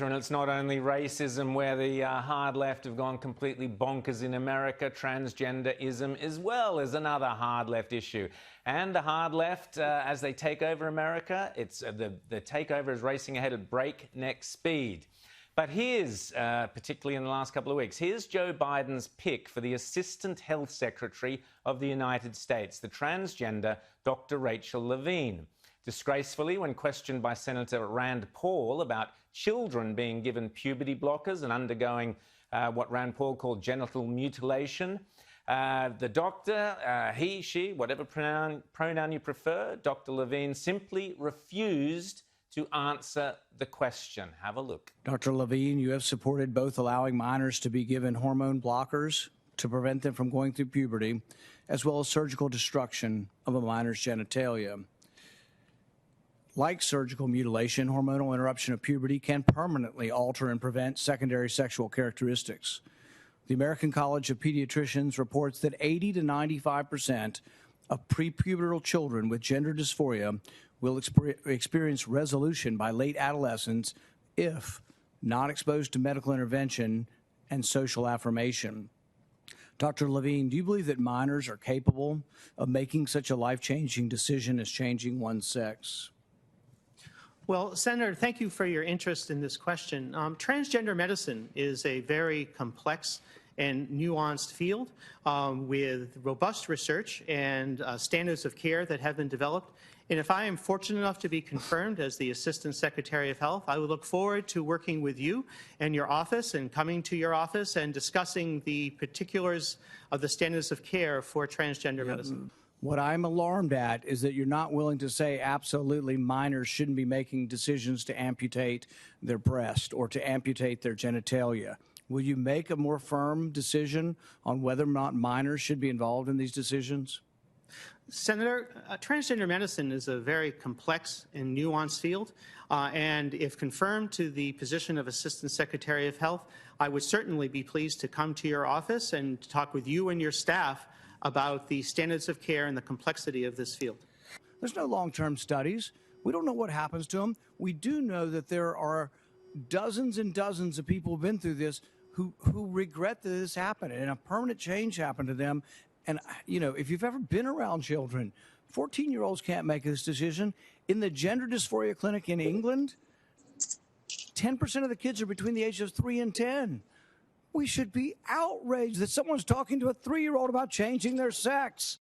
And it's not only racism where the hard left have gone completely bonkers in America. Transgenderism as well is another hard left issue. And the hard left, as they take over America, the takeover is racing ahead at breakneck speed. But here's, particularly in the last couple of weeks, here's Joe Biden's pick for the Assistant Health Secretary of the United States, the transgender Dr. Rachel Levine. Disgracefully, when questioned by Senator Rand Paul about children being given puberty blockers and undergoing what Rand Paul called genital mutilation, the doctor, he, she, whatever pronoun you prefer, Dr. Levine simply refused to answer the question. Have a look. Dr. Levine, you have supported both allowing minors to be given hormone blockers to prevent them from going through puberty, as well as surgical destruction of a minor's genitalia. Like surgical mutilation, hormonal interruption of puberty can permanently alter and prevent secondary sexual characteristics. The American College of Pediatricians reports that 80 to 95% of prepubertal children with gender dysphoria will experience resolution by late adolescence if not exposed to medical intervention and social affirmation. Dr. Levine, do you believe that minors are capable of making such a life-changing decision as changing one's sex? Well, Senator, thank you for your interest in this question. Transgender medicine is a very complex and nuanced field with robust research and standards of care that have been developed. And if I am fortunate enough to be confirmed as the Assistant Secretary of Health, I would look forward to working with you and your office and coming to your office and discussing the particulars of the standards of care for transgender medicine. What I'm alarmed at is that you're not willing to say absolutely minors shouldn't be making decisions to amputate their breast or to amputate their genitalia. Will you make a more firm decision on whether or not minors should be involved in these decisions? Senator, transgender medicine is a very complex and nuanced field, and if confirmed to the position of Assistant Secretary of Health, I would certainly be pleased to come to your office and talk with you and your staff about the standards of care and the complexity of this field. There's no long-term studies. We don't know what happens to them. We do know that there are dozens and dozens of people who've been through this who regret that this happened and a permanent change happened to them. And, you know, if you've ever been around children, 14-year-olds can't make this decision. In the gender dysphoria clinic in England, 10% of the kids are between the ages of 3 and 10. We should be outraged that someone's talking to a 3-year-old about changing their sex.